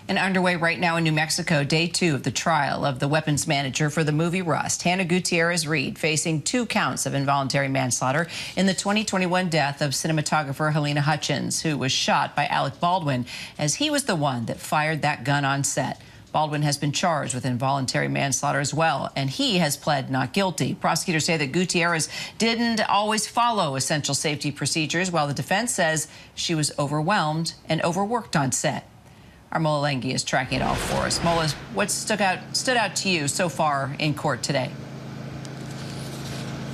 And underway right now in New Mexico, day 2 of the trial of the weapons manager for the movie Rust, Hannah Gutierrez-Reed, facing 2 counts of involuntary manslaughter in the 2021 death of cinematographer Halyna Hutchins, who was shot by Alec Baldwin as he was the one that fired that gun on set. Baldwin has been charged with involuntary manslaughter as well, and he has pled not guilty. Prosecutors say that Gutierrez didn't always follow essential safety procedures, while the defense says she was overwhelmed and overworked on set. Our Mola Lenghi is tracking it all for us. Mola, what stood out to you so far in court today?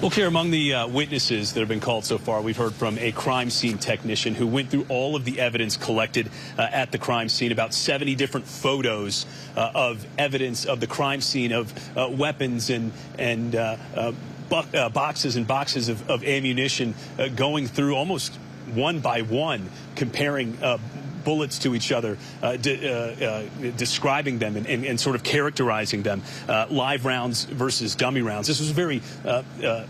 Well, Kara, among the witnesses that have been called so far, we've heard from a crime scene technician who went through all of the evidence collected at the crime scene, about 70 different photos of evidence of the crime scene, of weapons and boxes and boxes of ammunition, going through almost one by one, comparing bullets to each other, describing them and sort of characterizing them, live rounds versus dummy rounds. This was a very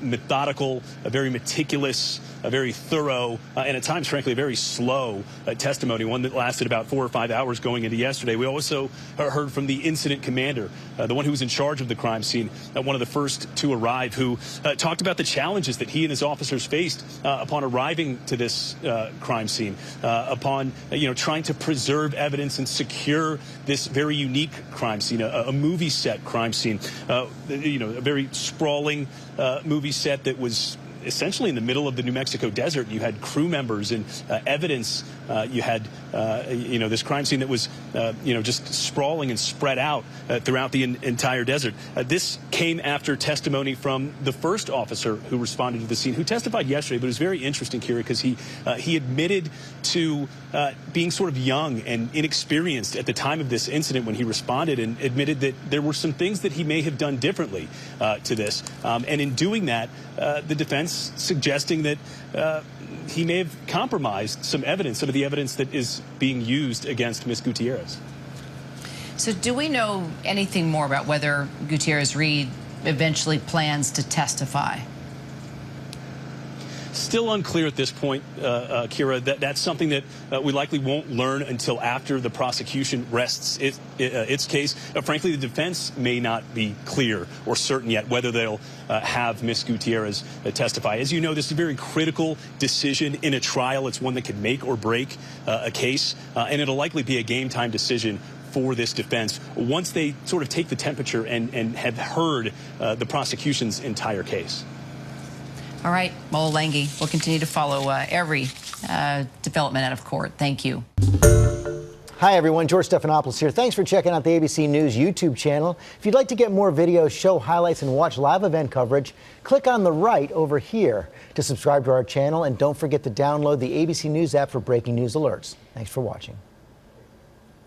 methodical, a very meticulous, a very thorough, and at times, frankly, a very slow testimony, one that lasted about 4 or 5 hours going into yesterday. We also heard from the incident commander, the one who was in charge of the crime scene, one of the first to arrive, who talked about the challenges that he and his officers faced upon arriving to this crime scene, upon, trying to preserve evidence and secure this very unique crime scene, a movie set crime scene, a very sprawling movie set that was essentially in the middle of the New Mexico desert. You had crew members and evidence. You had, this crime scene that was, just sprawling and spread out throughout the entire desert. This came after testimony from the first officer who responded to the scene, who testified yesterday, but it was very interesting, Kira, because he admitted to being sort of young and inexperienced at the time of this incident when he responded, and admitted that there were some things that he may have done differently to this. And in doing that, the defense suggesting that he may have compromised some evidence, some of the evidence that is being used against Ms. Gutierrez. So do we know anything more about whether Gutierrez-Reed eventually plans to testify? Still unclear at this point, Kira. That's something that we likely won't learn until after the prosecution rests its case. Frankly, the defense may not be clear or certain yet whether they'll have Ms. Gutierrez testify. As you know, this is a very critical decision in a trial. It's one that could make or break a case, and it'll likely be a game-time decision for this defense once they sort of take the temperature and have heard the prosecution's entire case. All right, Mola Lenghi, we'll continue to follow every development out of court. Thank you. Hi, everyone. George Stephanopoulos here. Thanks for checking out the ABC News YouTube channel. If you'd like to get more videos, show highlights, and watch live event coverage, click on the right over here to subscribe to our channel. And don't forget to download the ABC News app for breaking news alerts. Thanks for watching.